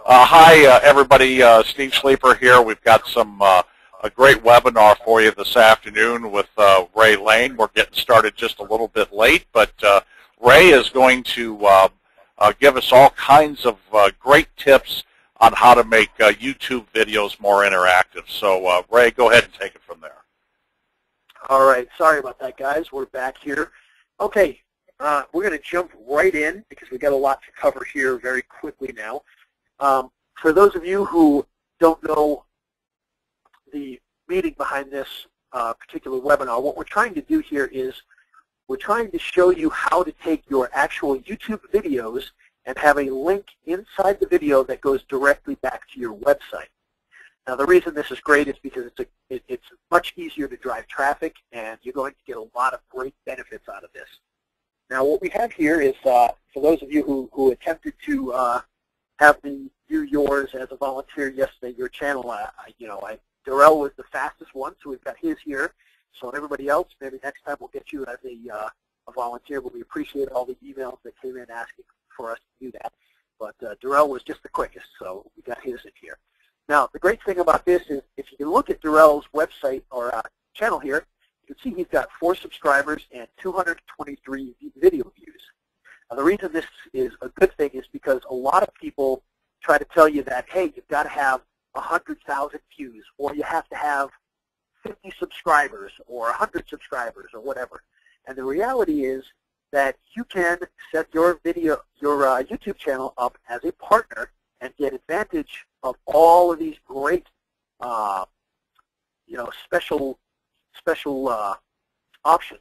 Hi, everybody. Steve Sleeper here. We've got a great webinar for you this afternoon with Ray Lane. We're getting started just a little bit late, but Ray is going to give us all kinds of great tips on how to make YouTube videos more interactive. So, Ray, go ahead and take it from there. All right. Sorry about that, guys. We're back here. Okay. We're going to jump right in because we've got a lot to cover here very quickly now. For those of you who don't know the meaning behind this particular webinar, what we're trying to do here is we're trying to show you how to take your actual YouTube videos and have a link inside the video that goes directly back to your website. Now, the reason this is great is because it's much easier to drive traffic, and you're going to get a lot of great benefits out of this. Now, what we have here is, for those of you who attempted to have me do yours as a volunteer yesterday, your channel, Darrell was the fastest one, so we've got his here. So everybody else, maybe next time we'll get you as a volunteer, but we appreciate all the emails that came in asking for us to do that. But Darrell was just the quickest, so we got his in here. Now, the great thing about this is if you can look at Darrell's website or channel here, you can see he's got 4 subscribers and 223 video views. Now, the reason this is a good thing is because a lot of people try to tell you that, hey, you've got to have 100,000 views, or you have to have 50 subscribers or 100 subscribers or whatever. And the reality is that you can set your YouTube channel up as a partner and get advantage of all of these great, special options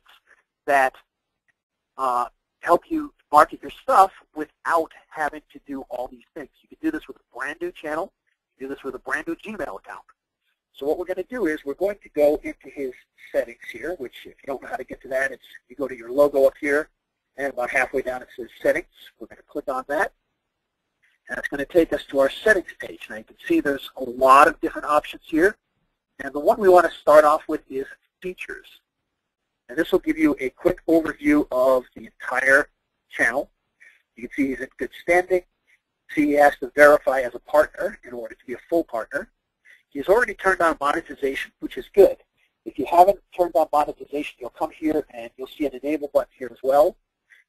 that help you market your stuff without having to do all these things. You can do this with a brand new channel. You can do this with a brand new Gmail account. So what we're going to do is we're going to go into his settings here, which if you don't know how to get to that, it's you go to your logo up here, and about halfway down it says settings. We're going to click on that. And it's going to take us to our settings page. Now you can see there's a lot of different options here. And the one we want to start off with is features. And this will give you a quick overview of the entire channel. You can see he's in good standing. See, he has to verify as a partner in order to be a full partner. He's already turned on monetization, which is good. If you haven't turned on monetization, you'll come here and you'll see an enable button here as well.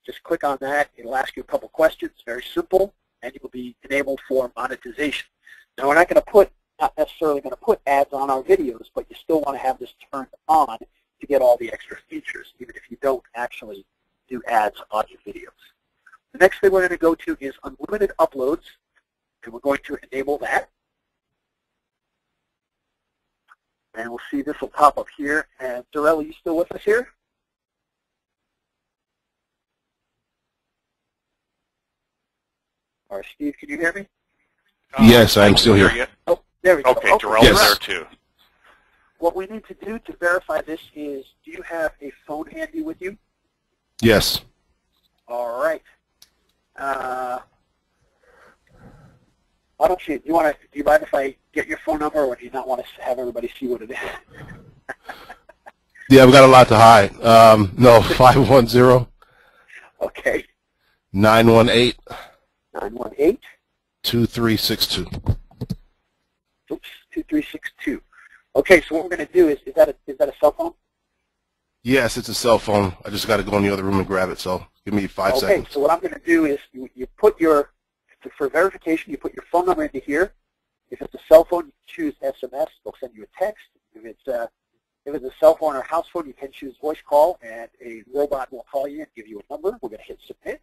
Just click on that. It'll ask you a couple questions. Very simple. And you will be enabled for monetization. Now, we're not necessarily going to put ads on our videos, but you still want to have this turned on to get all the extra features, even if you don't actually do ads on your videos. The next thing we're going to go to is unlimited uploads, and we're going to enable that. And we'll see this will pop up here. And Darrell, are you still with us here? Or Steve, can you hear me? Yes, I'm still here. Oh, there we go. Okay, Darrell is there too. What we need to do to verify this is, do you have a phone handy with you? Yes. All right. Why don't you, do you mind if I get your phone number, or do you not want to have everybody see what it is? Yeah, we've got a lot to hide. No, 510. Okay. 918. 918. 2362. Oops, 2362. Okay, so what we're going to do is that a cell phone? Yes, it's a cell phone. I just got to go in the other room and grab it, so give me 5 seconds. Okay, so what I'm going to do is you put for verification, you put your phone number into here. If it's a cell phone, you choose SMS. They'll send you a text. If it's a cell phone or house phone, you can choose voice call, and a robot will call you and give you a number. We're going to hit submit.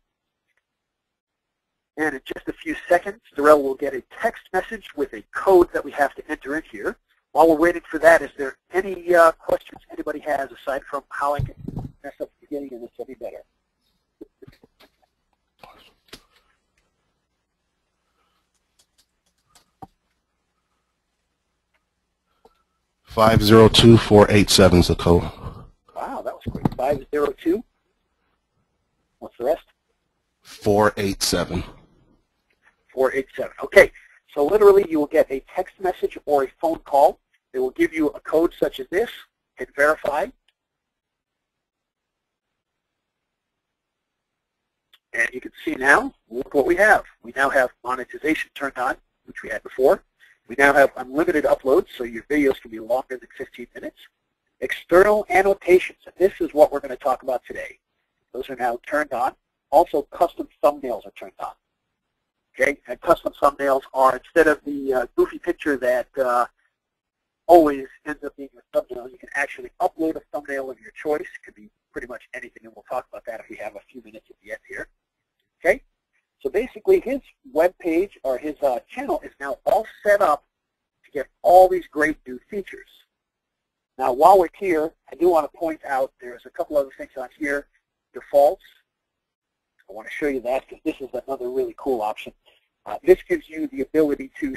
And in just a few seconds, Darrell will get a text message with a code that we have to enter in here. While we're waiting for that, is there any questions anybody has aside from how I can mess up the beginning of this any better? $502,487 is the code. Wow, that was quick. 502. What's the rest? 487. 487. Okay, so literally you will get a text message or a phone call. It will give you a code such as this. Hit verify. And you can see now, look what we have. We now have monetization turned on. which we had before. We now have unlimited uploads, so your videos can be longer than 15 minutes. External annotations, and this is what we're going to talk about today. Those are now turned on. Also, custom thumbnails are turned on. Okay, and custom thumbnails are, instead of the goofy picture that always ends up being your thumbnail, you can actually upload a thumbnail of your choice. It could be pretty much anything, and we'll talk about that if we have a few minutes at the end here. Okay, so basically his web page or his channel is now all set up to get all these great new features. Now, while we're here, I do want to point out there's a couple other things on here. Defaults. I want to show you that because this is another really cool option. This gives you the ability to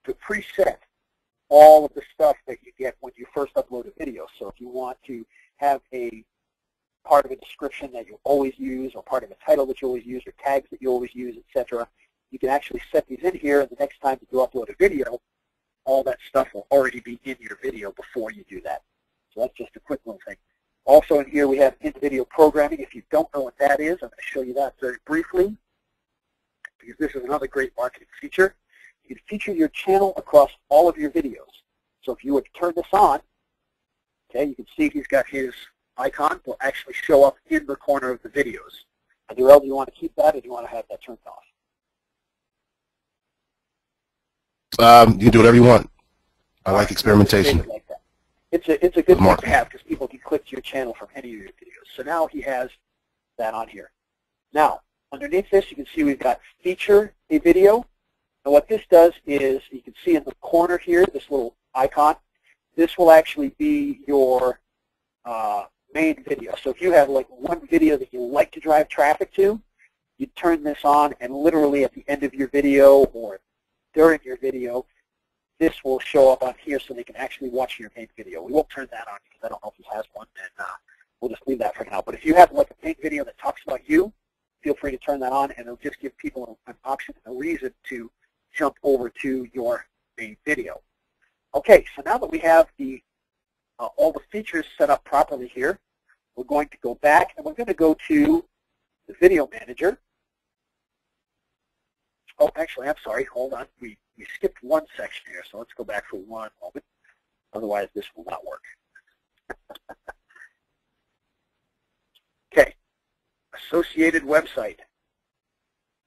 preset all of the stuff that you get when you first upload a video. So if you want to have a part of a description that you always use, or part of a title that you always use, or tags that you always use, etc., you can actually set these in here, and the next time that you upload a video, all that stuff will already be in your video before you do that. So that's just a quick little thing. Also in here we have in-video programming. If you don't know what that is, I'm going to show you that very briefly, because this is another great marketing feature. You can feature your channel across all of your videos. So if you would turn this on, okay, you can see he's got his icon will actually show up in the corner of the videos. And Darrell, do you want to keep that, or do you want to have that turned off? You can do whatever you want. I like experimentation. Like that. It's a good thing to have because people can click to your channel from any of your videos. So now he has that on here. Now, underneath this, you can see we've got feature a video. And what this does is, you can see in the corner here, this little icon, this will actually be your main video. So if you have like one video that you like to drive traffic to, you turn this on, and literally at the end of your video or during your video, this will show up on here so they can actually watch your main video. We won't turn that on because I don't know if he has one, and we'll just leave that for now. But if you have like a main video that talks about you, feel free to turn that on, and it'll just give people an option, a reason to jump over to your main video. Okay, so now that we have the all the features set up properly here, we're going to go back, and we're going to go to the Video Manager. Oh, actually, I'm sorry. Hold on. We skipped one section here, so let's go back for one moment. Otherwise, this will not work. Okay. Associated website.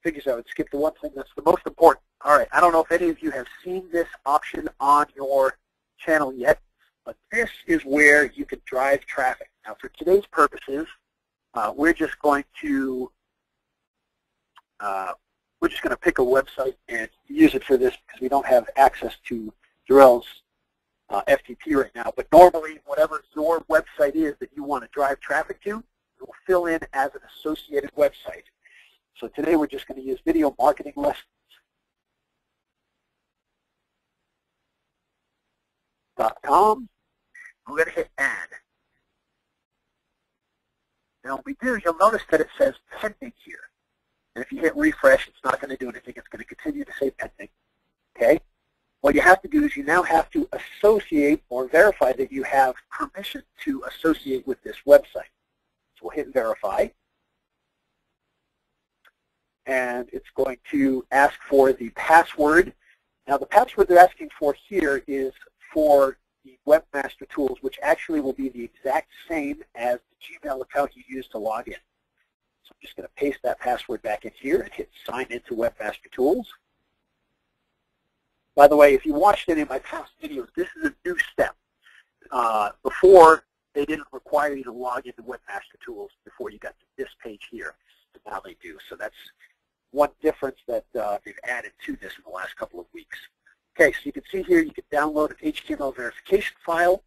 Figures I would skip the one thing that's the most important. All right. I don't know if any of you have seen this option on your channel yet, but this is where you can drive traffic. Now, for today's purposes, we're just going to pick a website and use it for this because we don't have access to Darrell's FTP right now. But normally, whatever your website is that you want to drive traffic to, it will fill in as an associated website. So today we're just going to use video marketing lessons. .com. We're going to hit add. Now when we do, you'll notice that it says pending here. And if you hit refresh, it's not going to do anything. It's going to continue to say pending. Okay? What you have to do is you now have to associate or verify that you have permission to associate with this website. So we'll hit verify. And it's going to ask for the password. Now the password they're asking for here is for the Webmaster Tools, which actually will be the exact same as the Gmail account you use to log in. So I'm just going to paste that password back in here and hit sign into Webmaster Tools. By the way, if you watched any of my past videos, this is a new step. Before, they didn't require you to log into Webmaster Tools before you got to this page here. But now they do. So that's one difference that they've added to this in the last couple of weeks. Okay, so you can see here you can download an HTML verification file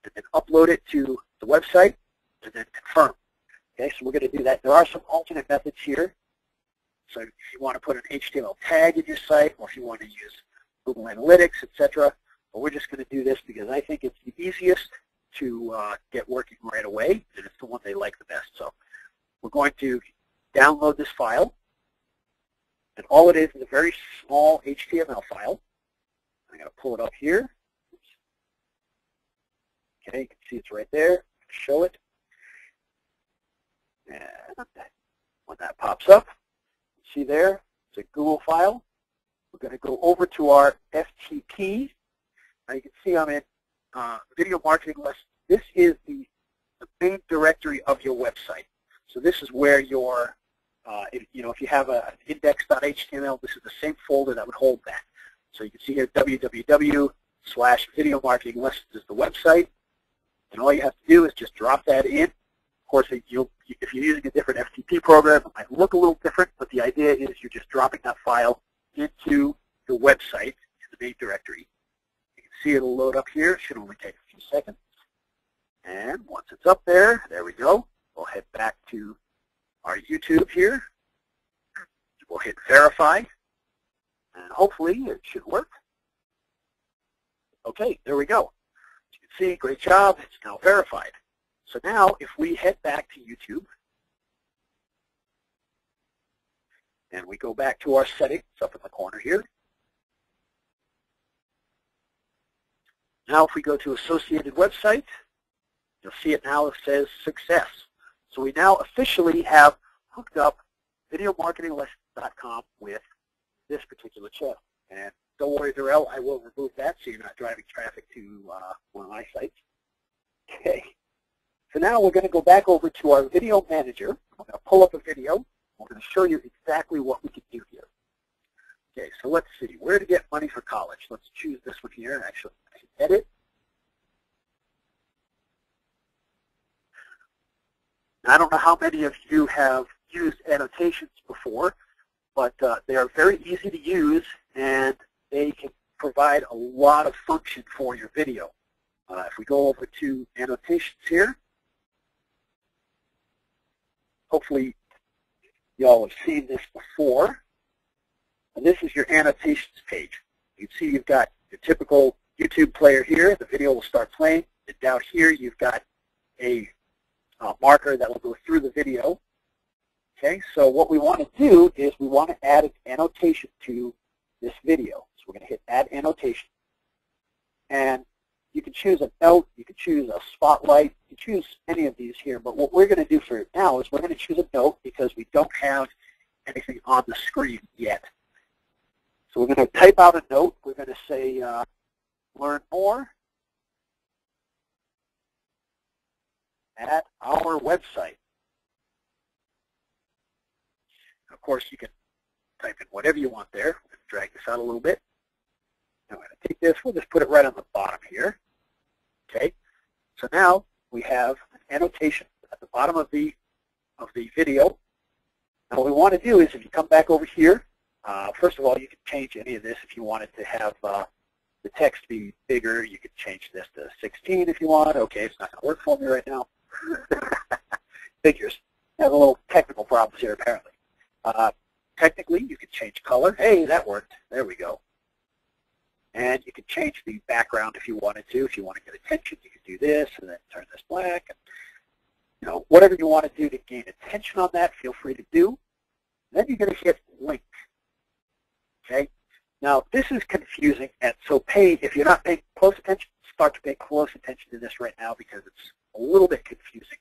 and then upload it to the website and then confirm. Okay, so we're going to do that. There are some alternate methods here. So if you want to put an HTML tag in your site, or if you want to use Google Analytics, etc. But we're just going to do this because I think it's the easiest to get working right away, and it's the one they like the best. So we're going to download this file, and all it is a very small HTML file. I'm going to pull it up here. Oops. Okay, you can see it's right there. Show it. And when that pops up, see there, it's a Google file. We're going to go over to our FTP. Now you can see I'm in Video Marketing Lessons. This is the main directory of your website. So this is where your, if you have an index.html, this is the same folder that would hold that. So you can see here www/videomarketinglessons is the website, and all you have to do is just drop that in. Of course, if you're using a different FTP program, it might look a little different, but the idea is you're just dropping that file into the website in the main directory. You can see it'll load up here. It should only take a few seconds. And once it's up there, there we go. We'll head back to our YouTube here. We'll hit verify, and hopefully it should work. Okay, there we go. As you can see, great job. It's now verified. So now if we head back to YouTube and we go back to our settings up in the corner here. Now if we go to associated website, you'll see it now. It says success. So we now officially have hooked up videomarketinglessons.com with this particular channel. And don't worry, Darrell, I will remove that so you're not driving traffic to one of my sites. Okay. So now we're going to go back over to our video manager. I'm going to pull up a video. We're going to show you exactly what we can do here. Okay, so let's see. Where to get money for college? Let's choose this one here. Actually, edit. Now, I don't know how many of you have used annotations before, but they are very easy to use, and they can provide a lot of function for your video. If we go over to annotations here, hopefully you all have seen this before. And this is your annotations page. You can see you've got your typical YouTube player here. The video will start playing. And down here you've got a marker that will go through the video. Okay, so what we want to do is we want to add an annotation to this video. So we're going to hit Add Annotation. And you can choose a note, you can choose a spotlight, you can choose any of these here. But what we're going to do for it now is we're going to choose a note because we don't have anything on the screen yet. So we're going to type out a note. We're going to say, learn more at our website. Of course, you can type in whatever you want there. We're going to drag this out a little bit. Now I'm going to take this. We'll just put it right on the bottom here. Okay. So now we have an annotation at the bottom of the video. Now what we want to do is if you come back over here, first of all, you can change any of this if you wanted to have the text be bigger. You could change this to 16 if you want. Okay, it's not going to work for me right now. Figures. I have a little technical problems here apparently. Technically, you can change color. Hey, that worked. There we go. And you can change the background if you wanted to. If you want to get attention, you can do this and then turn this black. And, you know, whatever you want to do to gain attention on that, feel free to do. Then you're going to hit link. Okay. Now this is confusing, and so if you're not paying close attention, start to pay close attention to this right now because it's a little bit confusing.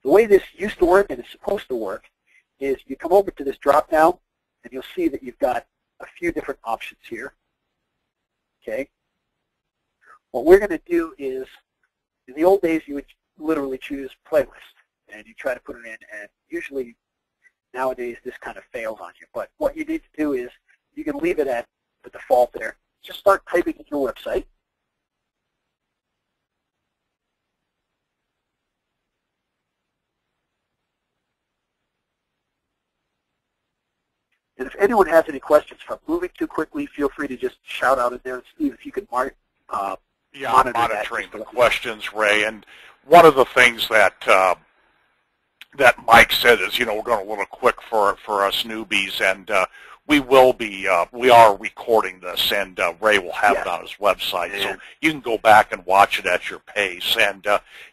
The way this used to work and is supposed to work is you come over to this drop down and you'll see that you've got a few different options here. Okay. What we're going to do is, in the old days, you would literally choose playlist and you try to put it in, and usually nowadays this kind of fails on you. But what you need to do is you can leave it at the default there. Just start typing in your website. And if anyone has any questions, if I'm moving too quickly, feel free to just shout out in there. And Steve, if you could monitor I'm monitoring the questions, Ray. And one of the things that that Mike said is, you know, we're going a little quick for us newbies, and we are recording this, and Ray will have it on his website, so you can go back and watch it at your pace. And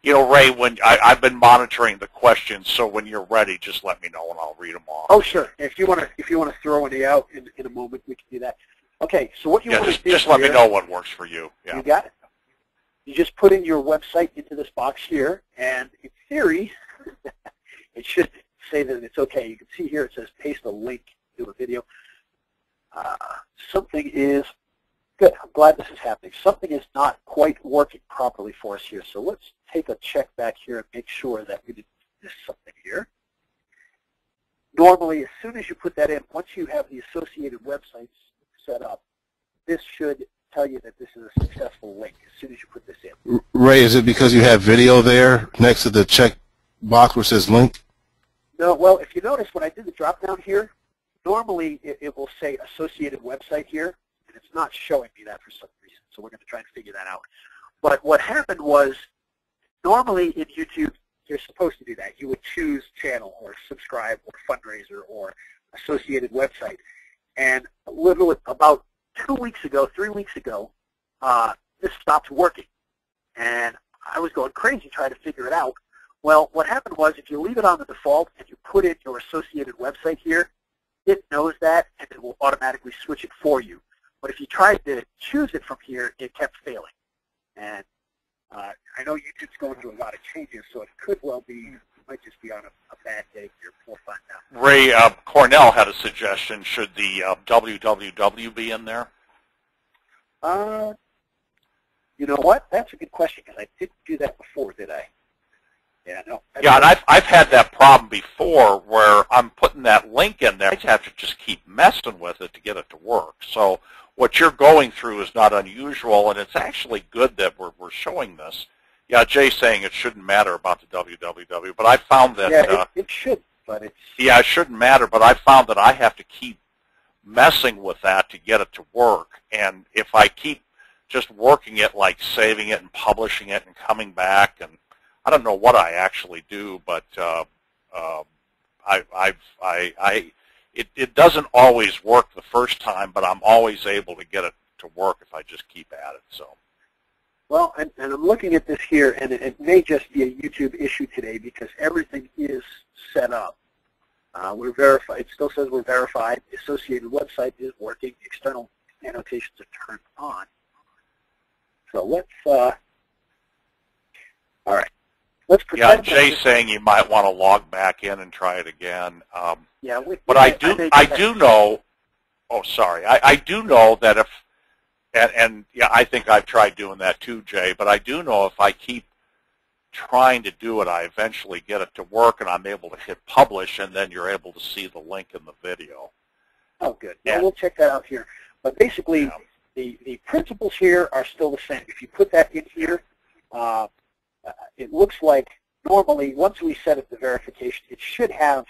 you know, Ray, when I've been monitoring the questions, so when you're ready, just let me know and I'll read them off. Oh, sure. If you want to throw any out in a moment, we can do that. Okay. So what you want to do? Just let me know what works for you. Yeah. You got it. You just put in your website into this box here, and in theory, it should say that it's okay. You can see here it says paste a link to a video. Something is good. I'm glad this is happening. Something is not quite working properly for us here. So let's take a check back here and make sure that we didn't miss something here. Normally, as soon as you put that in, once you have the associated websites set up, this should tell you that this is a successful link as soon as you put this in. Ray, is it because you have video there next to the check box where it says link? No, well, if you notice when I did the drop down here, normally it will say associated website here, and it's not showing me that for some reason, so we're going to try and figure that out. But what happened was, normally in YouTube, you're supposed to do that. You would choose channel or subscribe or fundraiser or associated website. And literally about 2 weeks ago, 3 weeks ago, this stopped working. And I was going crazy trying to figure it out. Well, what happened was if you leave it on the default and you put in your associated website here, it knows that and it will automatically switch it for you. But if you tried to choose it from here, it kept failing. And I know YouTube's going through a lot of changes, so it could well be, you might just be on a bad day here. We'll find out. Ray, Cornell had a suggestion. Should the www be in there? You know what? That's a good question, because I didn't do that before, did I? Yeah, no. Yeah, and I've had that problem before where I'm putting that link in there. I have to just keep messing with it to get it to work. So what you're going through is not unusual, and it's actually good that we're showing this. Yeah, Jay's saying it shouldn't matter about the www, but I found that... Yeah, it should, but it's... Yeah, it shouldn't matter, but I found that I have to keep messing with that to get it to work. And if I keep just working it, like saving it and publishing it and coming back, and I don't know what I actually do, but it doesn't always work the first time, but I'm always able to get it to work if I just keep at it. So. Well, and I'm looking at this here, and it may just be a YouTube issue today because everything is set up. We're verified. It still says we're verified. The associated website is working. The external annotations are turned on. So let's, all right. Let's pretend. Yeah, Jay's saying you might want to log back in and try it again. Yeah, but I do know. Oh, sorry. I do know that if, and yeah, I think I've tried doing that too, Jay. But I do know if I keep trying to do it, I eventually get it to work, and I'm able to hit publish, and then you're able to see the link in the video. Oh, good. Well, we'll check that out here. But basically, the principles here are still the same. If you put that in here, it looks like normally once we set up the verification, it should have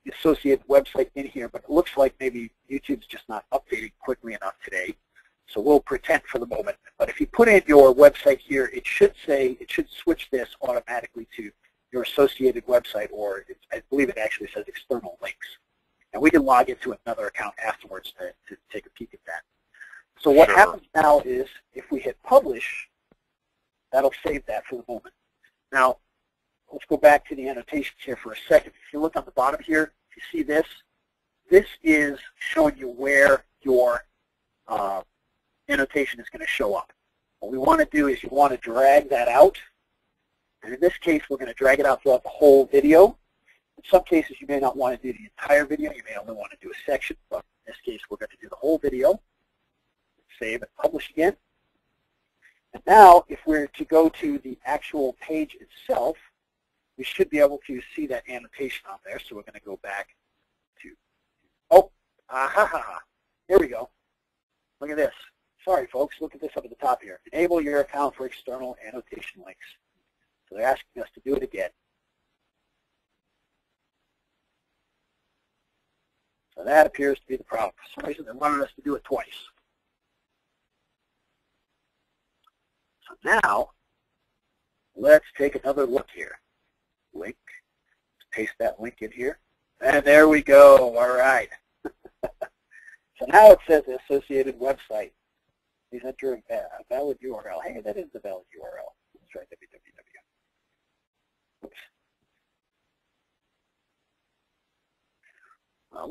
the associated website in here, but it looks like maybe YouTube's just not updating quickly enough today. So we'll pretend for the moment. But if you put in your website here, it should switch this automatically to your associated website, or I believe it actually says external links. And we can log into another account afterwards to take a peek at that. So what happens now is if we hit publish, that'll save that for the moment. Now, let's go back to the annotations here for a second. If you look on the bottom here, if you see this, this is showing you where your annotation is going to show up. What we want to do is you want to drag that out. And in this case, we're going to drag it out throughout the whole video. In some cases, you may not want to do the entire video. You may only want to do a section. But in this case, we're going to do the whole video. Save and publish again. And now, if we're to go to the actual page itself, we should be able to see that annotation on there. So we're going to go back to, here we go. Look at this. Sorry, folks. Look at this up at the top here. Enable your account for external annotation links. So they're asking us to do it again. So that appears to be the problem. For some reason, they wanted us to do it twice. So now, let's take another look here. Link. Let's paste that link in here. And there we go. All right. So now it says the associated website. Please enter a valid URL. Hey, that is the valid URL. Let's try www. Oops.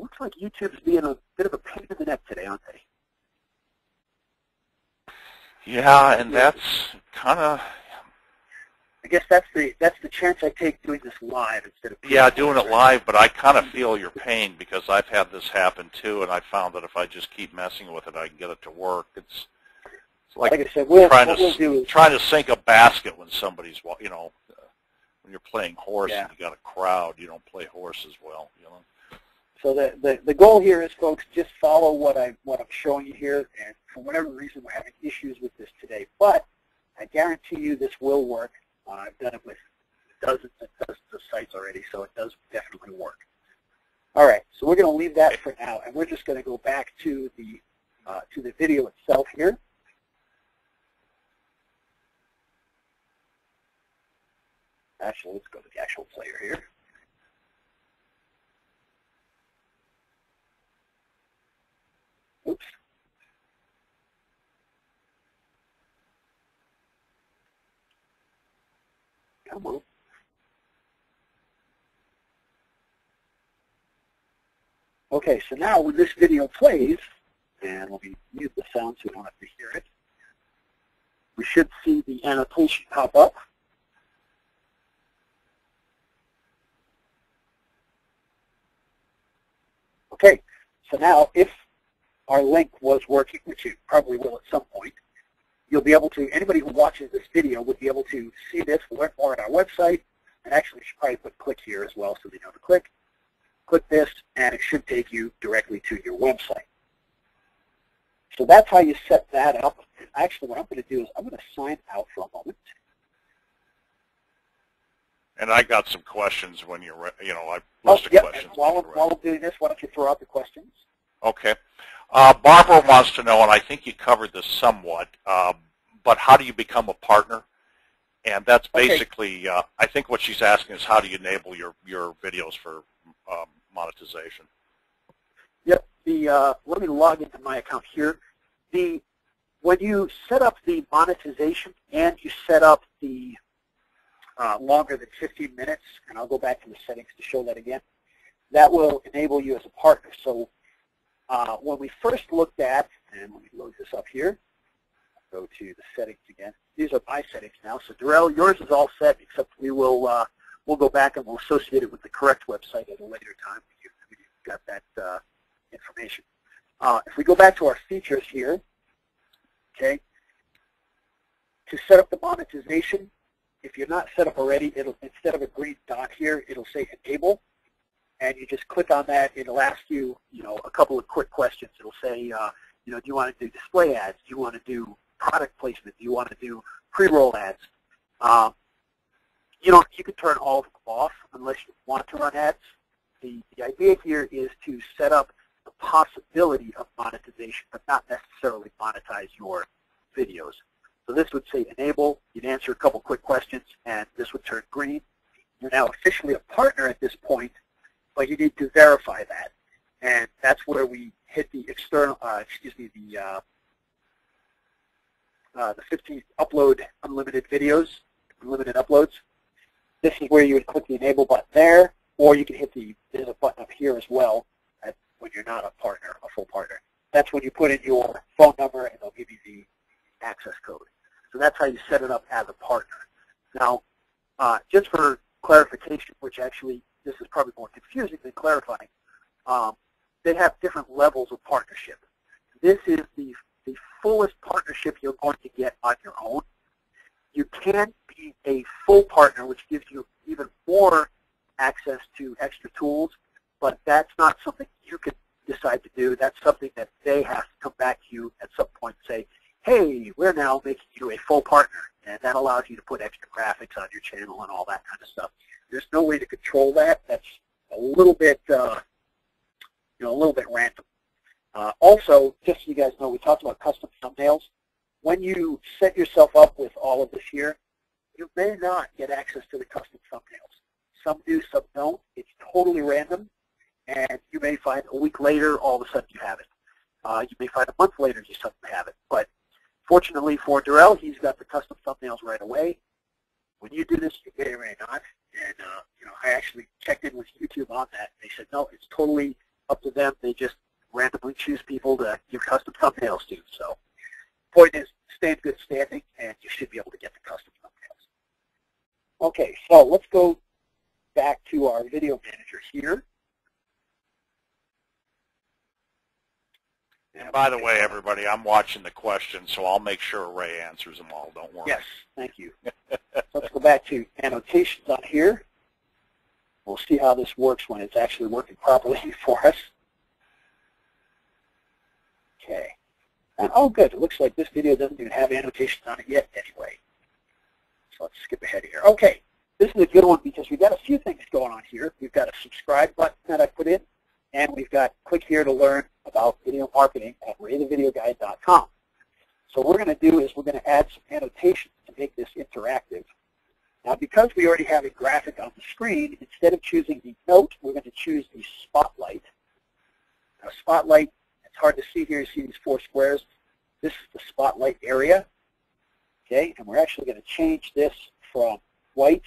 Looks like YouTube's being a bit of a pain in the neck today, aren't they? Yeah, and that's kind of, I guess that's the chance I take doing this live instead of doing it live. But I kind of feel your pain because I've had this happen too, and I found that if I just keep messing with it, I can get it to work. It's like I said, trying to sink a basket when somebody's, when you're playing horse and you got a crowd, you don't play horse as well, So the goal here is, folks, just follow what I'm showing you here, and for whatever reason we're having issues with this today, but I guarantee you this will work. I've done it with dozens and dozens of sites already, so it does definitely work. All right, so we're going to leave that for now, and we're just going to go back to the video itself here. Actually, let's go to the actual player here. Oops. Come on. Okay, so now when this video plays, and let me mute the sound so we don't have to hear it, we should see the annotation pop up. Okay, so now if our link was working, which it probably will at some point, you'll be able to, anybody who watches this video would be able to see this, learn more on our website, and actually we should probably put click here as well so they know to click. Click this, and it should take you directly to your website. So that's how you set that up. And actually, what I'm going to do is I'm going to sign out for a moment. And I got some questions when you're, I listed questions. While I'm doing this, why don't you throw out the questions? Okay. Barbara wants to know, and I think you covered this somewhat, but how do you become a partner? And that's basically, I think what she's asking is how do you enable your videos for monetization? Yep. Let me log into my account here. When you set up the monetization and you set up the longer than 15 minutes, and I'll go back to the settings to show that again, that will enable you as a partner. So when we first looked at, and let me load this up here, go to the settings again. These are my settings now. So Darrell, yours is all set, except we'll go back and we'll associate it with the correct website at a later time when you've got that information. If we go back to our features here, okay, to set up the monetization, if you're not set up already, instead of a green dot here, it'll say enable, and you just click on that. It'll ask you, a couple of quick questions. It'll say, do you want to do display ads? Do you want to do product placement? Do you want to do pre-roll ads? You can turn all of them off unless you want to run ads. The idea here is to set up the possibility of monetization, but not necessarily monetize your videos. So this would say enable. You'd answer a couple quick questions, and this would turn green. You're now officially a partner at this point, but you need to verify that. And that's where we hit the external, the 15 upload unlimited videos, unlimited uploads. This is where you would click the enable button there, or you can hit there's a button up here as well when you're not a partner, a full partner. That's when you put in your phone number and they'll give you the access code. So that's how you set it up as a partner. Now, just for clarification, which actually this is probably more confusing than clarifying, they have different levels of partnership. This is the fullest partnership you're going to get on your own. You can be a full partner, which gives you even more access to extra tools, but that's not something you can decide to do. That's something that they have to come back to you at some point and say, hey, we're now making you a full partner, and that allows you to put extra graphics on your channel and all that kind of stuff. There's no way to control that. That's a little bit, a little bit random. Also, just so you guys know, we talked about custom thumbnails. When you set yourself up with all of this here, you may not get access to the custom thumbnails. Some do, some don't. It's totally random, and you may find a week later, all of a sudden you have it. You may find a month later you suddenly have it. But fortunately for Darrell, he's got the custom thumbnails right away. When you do this, you get it right on. And I actually checked in with YouTube on that. They said, no, it's totally up to them. They just randomly choose people to give custom thumbnails to. So the point is, stay in good standing, and you should be able to get the custom thumbnails. Okay, so let's go back to our video manager here. And by the way, everybody, I'm watching the questions, so I'll make sure Ray answers them all. Don't worry. Yes, thank you. Let's go back to annotations on here. We'll see how this works when it's actually working properly for us. Okay. And, oh, good. It looks like this video doesn't even have annotations on it yet anyway. So let's skip ahead here. Okay. This is a good one because we've got a few things going on here. We've got a subscribe button that I put in, and we've got click here to learn about video marketing at raythevideoguide.com. So what we're going to do is we're going to add some annotations to make this interactive. Now, because we already have a graphic on the screen, instead of choosing the note, we're going to choose the spotlight. Now, spotlight, it's hard to see here. You see these 4 squares. This is the spotlight area. Okay, and we're actually going to change this from white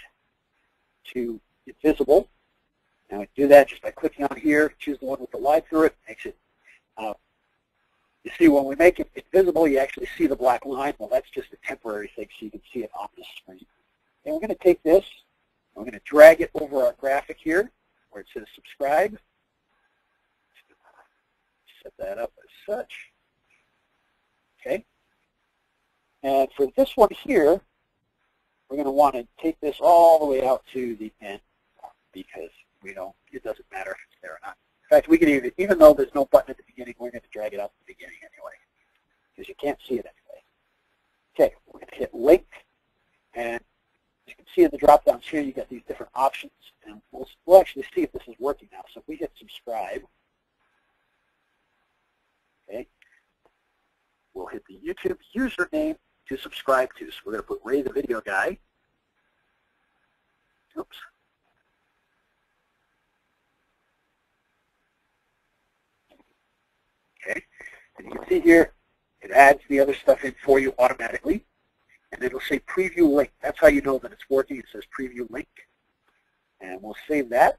to invisible. Now, we do that just by clicking on here, choose the one with the line through it, makes it, you see when we make it invisible, you actually see the black line. Well, that's just a temporary thing, so you can see it on the screen. And we're going to take this, and we're going to drag it over our graphic here, where it says subscribe. Set that up as such. Okay. And for this one here, we're going to want to take this all the way out to the end because we don't, it doesn't matter if it's there or not. In fact, we can even though there's no button at the beginning, we're going to drag it out to the beginning anyway because you can't see it anyway. Okay, we're going to hit link, and as you can see in the drop downs here, you got these different options, and we'll actually see if this is working now. So if we hit subscribe, okay, we'll hit the YouTube username to subscribe to. So we're going to put Ray the Video Guy. Oops. Okay, and you can see here, it adds the other stuff in for you automatically, and it'll say preview link. That's how you know that it's working. It says preview link, and we'll save that.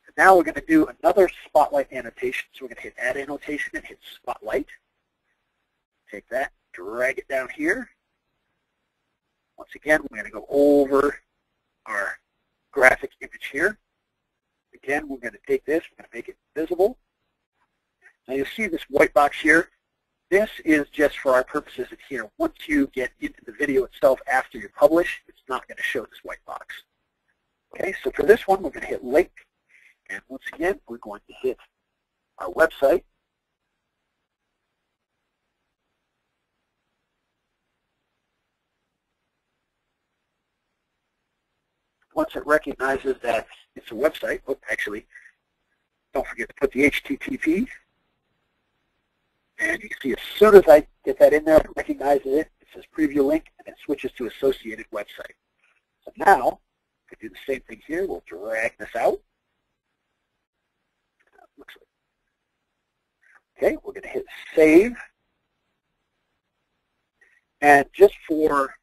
And now we're going to do another spotlight annotation. So we're going to hit add annotation and hit spotlight. Take that, drag it down here. Once again, we're going to go over our graphic image here. Again, we're going to take this, we're going to make it visible. Now you'll see this white box here. This is just for our purposes in here. Once you get into the video itself after you publish, it's not going to show this white box. Okay, so for this one, we're going to hit link. And once again, we're going to hit our website. Once it recognizes that it's a website, actually, don't forget to put the HTTP. And you can see as soon as I get that in there, it recognizes it. It says preview link, and it switches to associated website. So now, we can do the same thing here. We'll drag this out. Looks like. Okay, we're going to hit save. And just for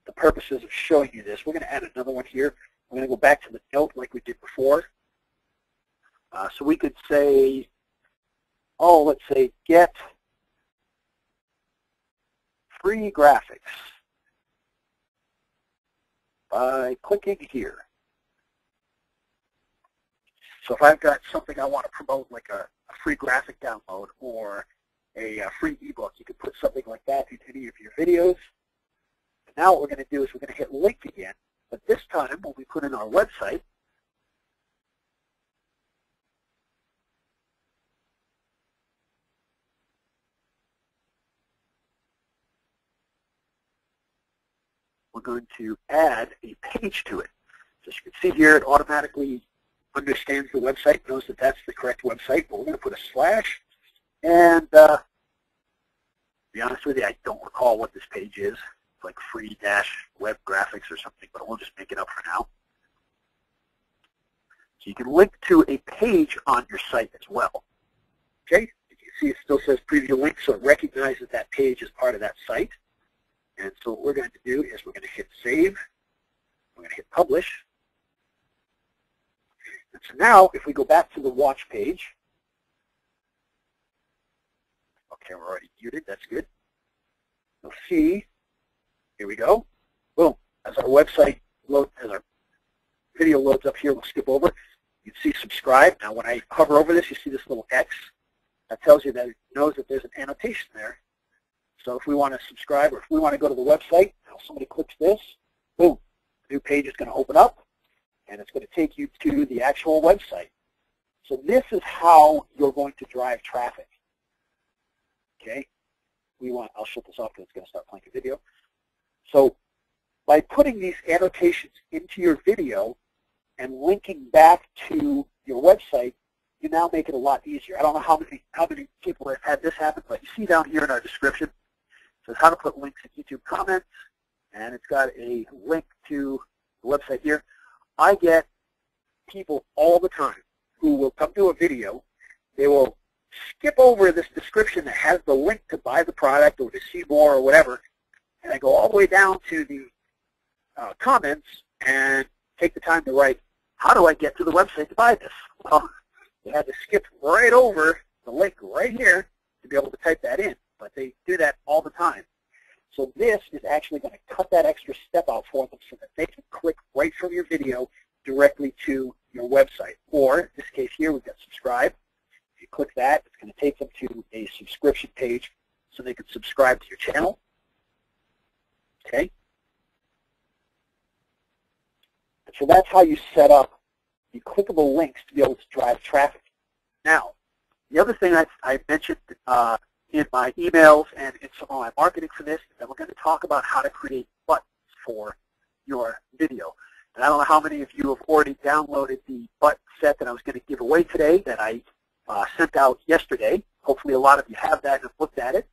the purposes of showing you this, we're going to add another one here. We're going to go back to the note like we did before. So we could say, oh, let's say get free graphics by clicking here. So if I've got something I want to promote, like a free graphic download or a free ebook, you could put something like that in any of your videos. And now what we're going to do is we're going to hit link again, but this time when we put in our website, we're going to add a page to it. So as you can see here, it automatically understands the website, knows that that's the correct website, but we're going to put a slash. And to be honest with you, I don't recall what this page is. It's like free-web graphics or something, but we'll just make it up for now. So you can link to a page on your site as well. Okay, you can see it still says preview link, so it recognizes that page as part of that site. And so what we're going to do is we're going to hit save. We're going to hit publish. And so now, if we go back to the watch page, okay, we're already muted. That's good. You'll see, here we go. Boom. as our website load, as our video loads up here, we'll skip over. You can see subscribe. Now when I hover over this, you see this little X. That tells you that it knows that there's an annotation there. So if we want to subscribe or if we want to go to the website, now somebody clicks this, boom, a new page is going to open up and it's going to take you to the actual website. So this is how you're going to drive traffic. Okay? I'll shut this off because it's going to start playing a video. So by putting these annotations into your video and linking back to your website, you now make it a lot easier. I don't know how many people have had this happen, but you see down here in our description, it says how to put links in YouTube comments, and it's got a link to the website here. I get people all the time who will come to a video, they will skip over this description that has the link to buy the product or to see more or whatever, and I go all the way down to the comments and take the time to write, how do I get to the website to buy this? Well, they had to skip right over the link right here to be able to type that in, but they do that all the time. So this is actually going to cut that extra step out for them so that they can click right from your video directly to your website. Or in this case here, we've got subscribe. If you click that, it's going to take them to a subscription page so they can subscribe to your channel. Okay? And so that's how you set up the clickable links to be able to drive traffic. Now, the other thing I mentioned in my emails and in some of my marketing for this is that we're going to talk about how to create buttons for your video. And I don't know how many of you have already downloaded the button set that I was going to give away today that I sent out yesterday. Hopefully a lot of you have that and have looked at it.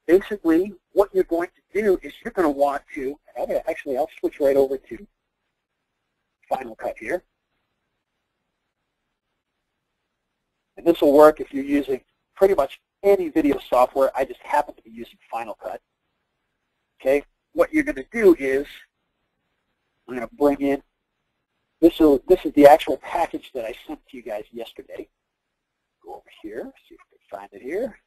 Basically, what you're going to do is you're going to want to, I'll switch right over to Final Cut here. And this will work if you're using pretty much any video software. I just happen to be using Final Cut. Okay, what you're going to do is I'm going to bring in, this is the actual package that I sent to you guys yesterday. Go over here, see if we can find it here.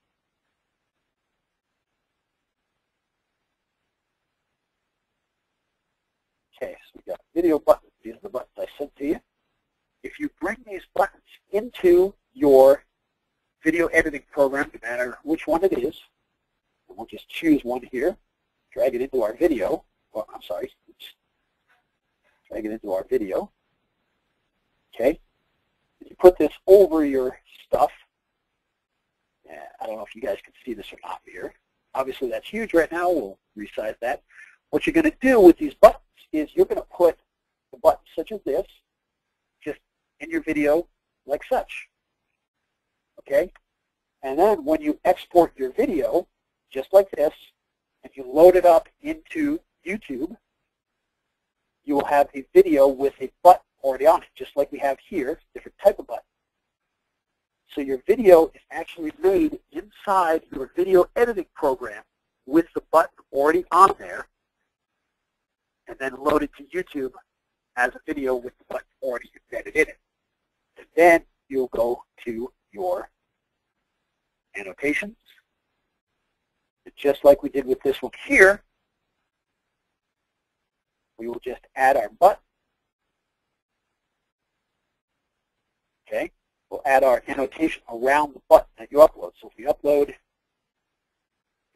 Okay, so we got video buttons. These are the buttons I sent to you. If you bring these buttons into your video editing program, no matter which one it is, and we'll just choose one here, drag it into our video, or I'm sorry, drag it into our video, okay? If you put this over your stuff, I don't know if you guys can see this or not here. Obviously that's huge right now, we'll resize that. What you're going to do with these buttons is you're going to put the buttons such as this just in your video like such. Okay? And then when you export your video, just like this, and you load it up into YouTube, you will have a video with a button already on it, just like we have here, different type of button. So your video is actually made inside your video editing program with the button already on there, and then loaded to YouTube as a video with the button already embedded in it. And then you'll go to your annotations. And just like we did with this one here, we will just add our button. Okay? We'll add our annotation around the button that you upload. So if we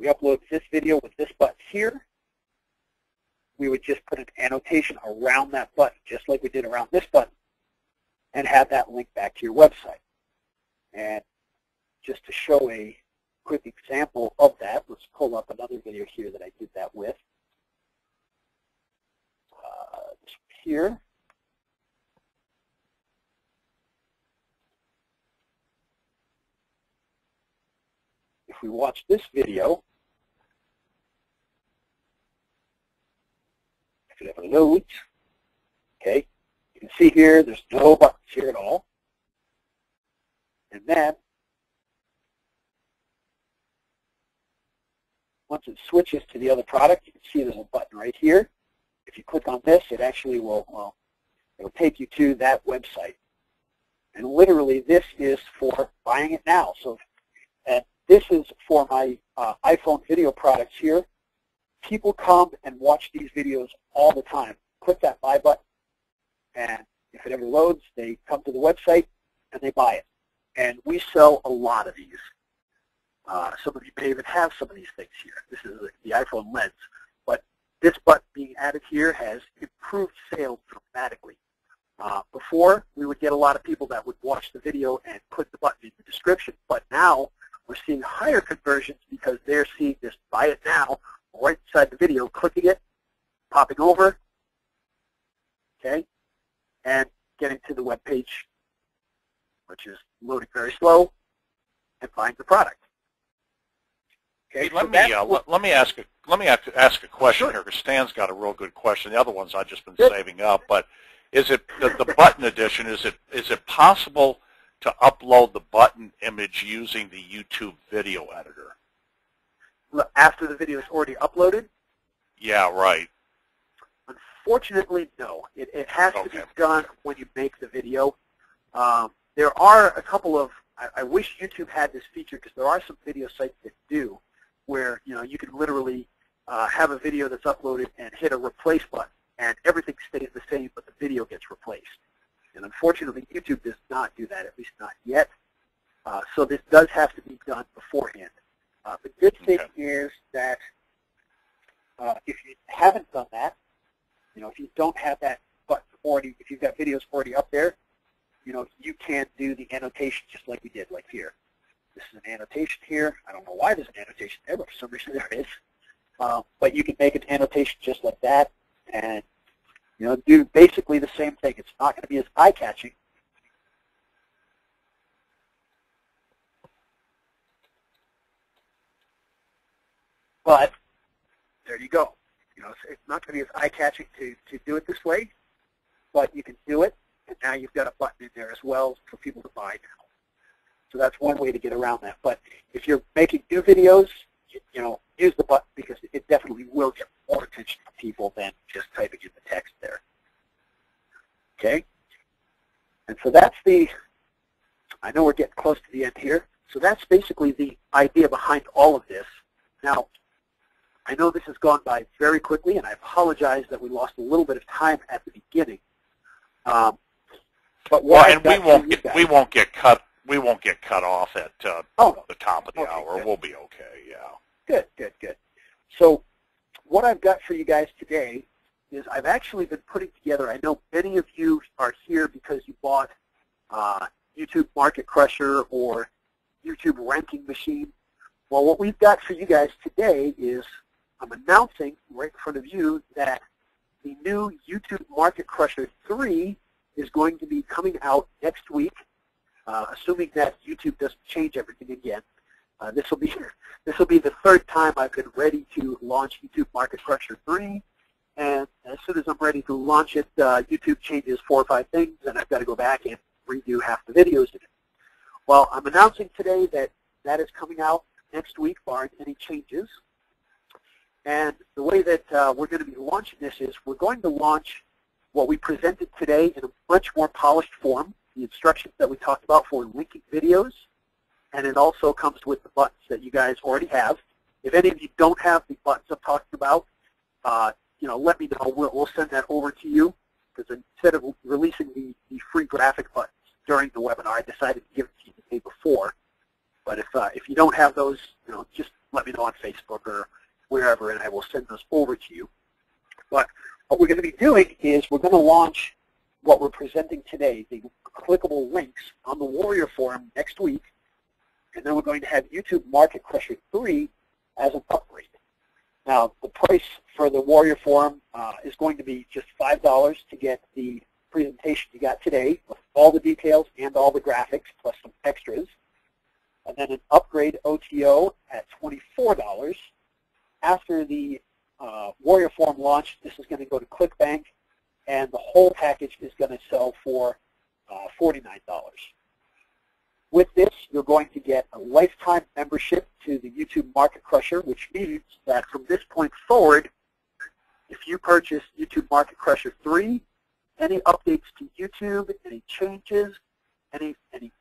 upload this video with this button here, we would just put an annotation around that button, just like we did around this button, and have that link back to your website. And just to show a quick example of that, let's pull up another video here that I did that with. This here. If we watch this video, if it ever loads, okay, you can see here there's no buttons here at all. And then, once it switches to the other product, you can see there's a button right here. If you click on this, it actually will, well, it'll take you to that website. And literally, this is for buying it now. So, and this is for my iPhone video products here. people come and watch these videos all the time. Click that buy button, and if it ever loads, they come to the website and they buy it. And we sell a lot of these. Some of you may even have some of these things here. This is the iPhone lens. But this button being added here has improved sales dramatically. Before, we would get a lot of people that would watch the video and put the button in the description. But now, we're seeing higher conversions because they're seeing this buy it now right inside the video, clicking it, popping over, okay, and getting to the web page, which is loading very slow, and buying the product. Okay, hey, let me ask a question here, because Stan's got a real good question. The other ones I've just been saving up, but is it the button edition? Is it possible to upload the button image using the YouTube video editor? After the video is already uploaded? Yeah, right. Unfortunately, no. It has to be done when you make the video. There are a couple of, I wish YouTube had this feature, because there are some video sites that do, where you can literally have a video that's uploaded and hit a replace button, and everything stays the same, but the video gets replaced. And unfortunately, YouTube does not do that, at least not yet. So this does have to be done beforehand. The good thing is that if you haven't done that, if you don't have that button already, if you've got videos already up there, you can do the annotation just like we did, like here. This is an annotation here. I don't know why there's an annotation there, but for some reason there is. But you can make an annotation just like that and do basically the same thing. It's not going to be as eye-catching. But there you go. It's not going to be as eye-catching to do it this way, but you can do it, and now you've got a button in there as well for people to buy now. So that's one way to get around that. But if you're making new videos, use the button, because it definitely will get more attention from people than just typing in the text there. Okay? And so that's I know we're getting close to the end here. So that's basically the idea behind all of this. Now, I know this has gone by very quickly, and I apologize that we lost a little bit of time at the beginning. But we won't get cut. We won't get cut off at the top of the hour. Good. We'll be okay. Yeah. Good, good, good. So what I've got for you guys today is I've actually been putting together, I know many of you are here because you bought YouTube Market Crusher or YouTube Ranking Machine. Well, what we've got for you guys today is I'm announcing right in front of you that the new YouTube Market Crusher 3 is going to be coming out next week, assuming that YouTube doesn't change everything again. This will be the third time I've been ready to launch YouTube Market Crusher 3, and as soon as I'm ready to launch it, YouTube changes 4 or 5 things, and I've got to go back and redo half the videos in it. Well, I'm announcing today that that is coming out next week, barring any changes. And the way that we're going to be launching this is we're going to launch what we presented today in a much more polished form, the instructions that we talked about for linking videos, and it also comes with the buttons that you guys already have. If any of you don't have the buttons I'm talking about, let me know. We'll send that over to you, because instead of releasing the free graphic buttons during the webinar, I decided to give it to you the day before. But if you don't have those, just let me know on Facebook or wherever, and I will send those over to you. But what we're going to be doing is we're going to launch what we're presenting today, the clickable links, on the Warrior Forum next week, and then we're going to have YouTube Market Crusher 3 as an upgrade. Now, the price for the Warrior Forum is going to be just $5 to get the presentation you got today, with all the details and all the graphics, plus some extras. And then an upgrade OTO at $24. After the Warrior Forum launch, this is going to go to ClickBank, and the whole package is going to sell for $49. With this, you're going to get a lifetime membership to the YouTube Market Crusher, which means that from this point forward, if you purchase YouTube Market Crusher 3, any updates to YouTube, any changes, any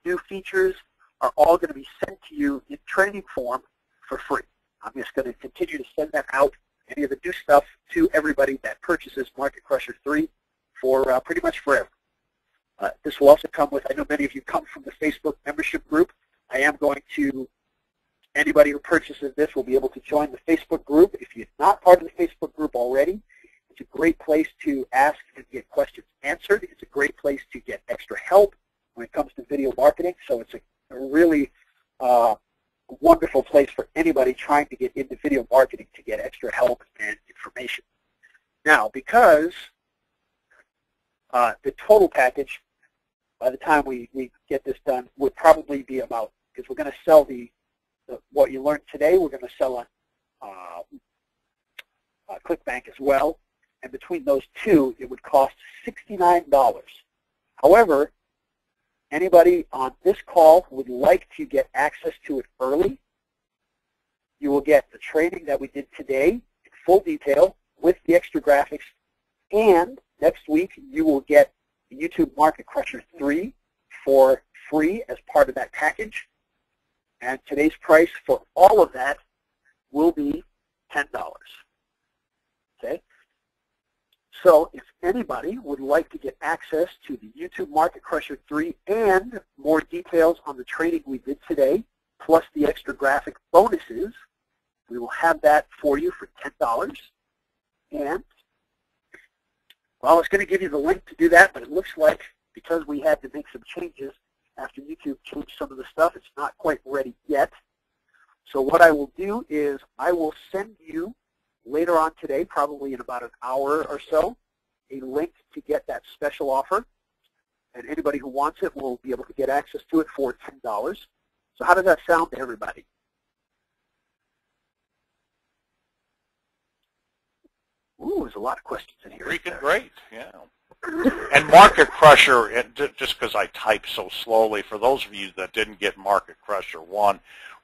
new features are all going to be sent to you in training form for free. I'm just going to continue to send that out any of the new stuff to everybody that purchases Market Crusher 3 for pretty much forever. This will also come with, I know many of you come from the Facebook membership group. I am going to, anybody who purchases this will be able to join the Facebook group. If you're not part of the Facebook group already, it's a great place to ask and get questions answered. It's a great place to get extra help when it comes to video marketing. So it's a really wonderful place for anybody trying to get into video marketing to get extra help and information. Now, because the total package, by the time we get this done, would probably be about, because we're going to sell what you learned today, we're going to sell on ClickBank as well. And between those two, it would cost $69. However, anybody on this call who would like to get access to it early, you will get the training that we did today in full detail with the extra graphics, and next week you will get the YouTube Market Crusher 3 for free as part of that package. And today's price for all of that will be $10. Okay? So if anybody would like to get access to the YouTube Market Crusher 3 and more details on the training we did today, plus the extra graphic bonuses, we will have that for you for $10. And, well, I was going to give you the link to do that, but it looks like because we had to make some changes after YouTube changed some of the stuff, it's not quite ready yet. So what I will do is I will send you later on today, probably in about an hour or so, a link to get that special offer. And anybody who wants it will be able to get access to it for $10. So how does that sound to everybody? Ooh, there's a lot of questions in here. Freaking great, yeah. And Market Crusher, just because I type so slowly, for those of you that didn't get Market Crusher 1,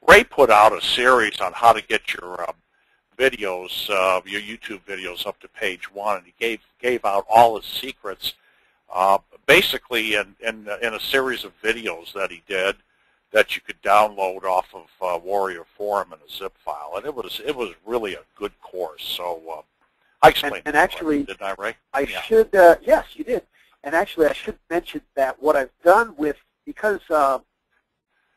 Ray put out a series on how to get your videos, your YouTube videos up to page 1, and he gave out all his secrets, basically in a series of videos that he did that you could download off of Warrior Forum in a zip file, and it was really a good course. So I explained. And actually, didn't I, Ray? I should. Yes, you did. And actually, I should mention that what I've done with, because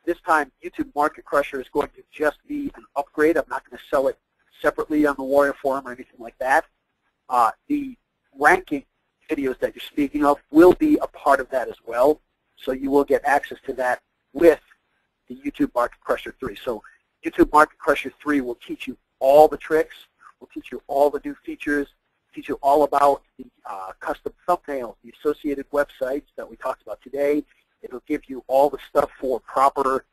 this time YouTube Market Crusher is going to just be an upgrade. I'm not going to sell it separately on the Warrior Forum or anything like that. The ranking videos that you're speaking of will be a part of that as well. So you will get access to that with the YouTube Market Crusher 3. So YouTube Market Crusher 3 will teach you all the tricks, will teach you all the new features, teach you all about the custom thumbnails, the associated websites that we talked about today. It'll give you all the stuff for proper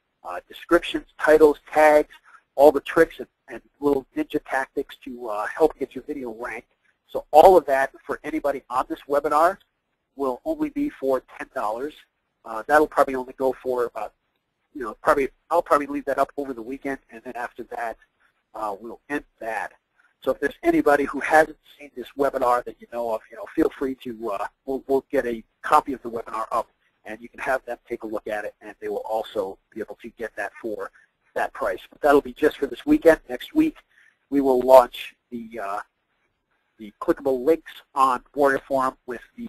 descriptions, titles, tags, all the tricks and little ninja tactics to help get your video ranked. So all of that for anybody on this webinar will only be for $10. That'll probably only go for about, I'll probably leave that up over the weekend, and then after that, we'll end that. So if there's anybody who hasn't seen this webinar that you know of, feel free to, we'll get a copy of the webinar up, and you can have them take a look at it, and they will also be able to get that for that price. But that'll be just for this weekend. Next week, we will launch the clickable links on Warrior Forum with the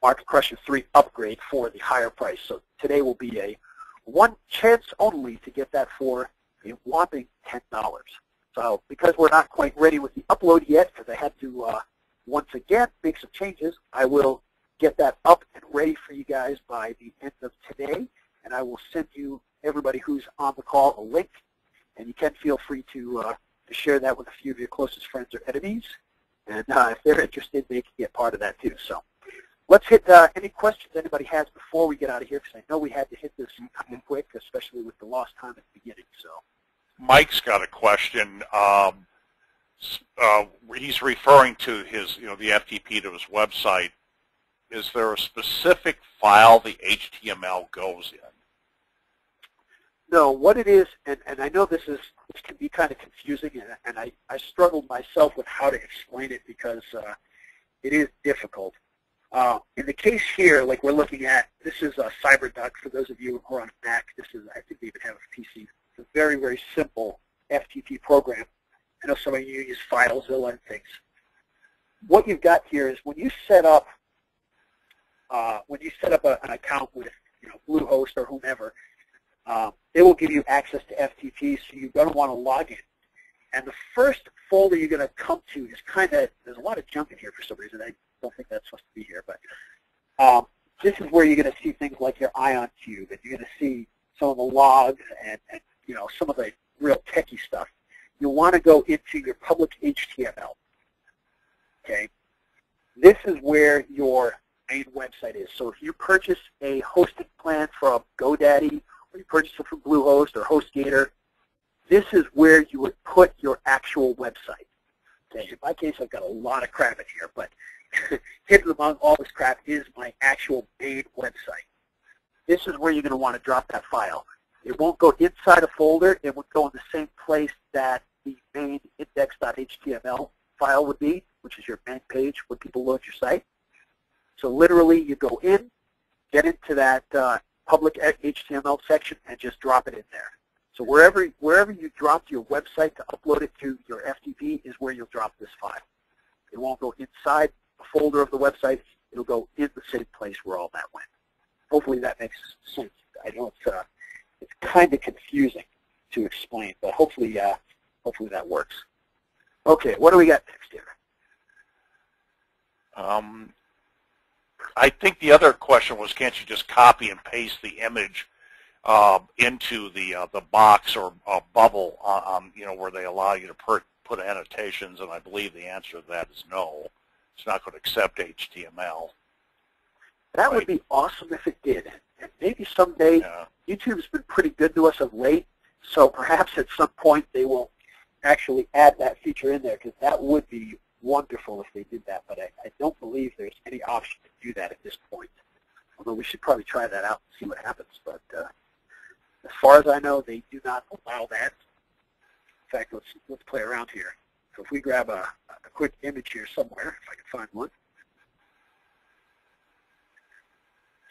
Market Crusher 3 upgrade for the higher price. So today will be a one chance only to get that for a whopping $10. So because we're not quite ready with the upload yet, because I had to once again make some changes, I will get that up and ready for you guys by the end of today, and I will send you, everybody who's on the call, a link, and you can feel free to share that with a few of your closest friends or enemies, and if they're interested, they can get part of that too. So let's hit any questions anybody has before we get out of here, because I know we had to hit this kind of quick, especially with the lost time at the beginning. So Mike's got a question. He's referring to his, the FTP to his website. Is there a specific file the HTML goes in? No, what it is, and I know this can be kind of confusing, and I struggled myself with how to explain it because it is difficult. In the case here, like we're looking at, this is a CyberDuck. For those of you who are on Mac, this is, I think they even have a PC. It's a very, very simple FTP program. I know some of you use FileZilla and things. What you've got here is when you set up an account with Bluehost or whomever, it will give you access to FTP, so you're going to want to log in. And the first folder you're going to come to is there's a lot of junk in here for some reason. I don't think that's supposed to be here, but this is where you're going to see things like your Ion Cube, and you're going to see some of the logs and some of the real techie stuff. You'll want to go into your public HTML. Okay, this is where your main website is. So if you purchase a hosting plan from GoDaddy, or you purchase it from Bluehost or HostGator, this is where you would put your actual website. Okay, in my case, I've got a lot of crap in here, but hidden among all this crap is my actual main website. This is where you're going to want to drop that file. It won't go inside a folder. It would go in the same place that the main index.html file would be, which is your main page when people load your site. So literally, you go in, get into that public HTML section, and just drop it in there. So wherever you dropped your website to upload it to your FTP is where you'll drop this file. It won't go inside the folder of the website. It'll go in the same place where all that went. Hopefully that makes sense. I know it's kind of confusing to explain, but hopefully that works. Okay, what do we got next here? I think the other question was, can't you just copy and paste the image into the box or bubble where they allow you to put annotations? And I believe the answer to that is no. It's not going to accept HTML. That would be awesome if it did. And maybe someday, YouTube's been pretty good to us of late, so perhaps at some point they will actually add that feature in there, because that would be wonderful if they did that, but I don't believe there's any option to do that at this point. Although we should probably try that out and see what happens. But as far as I know, they do not allow that. In fact, let's play around here. So if we grab a quick image here somewhere, if I can find one.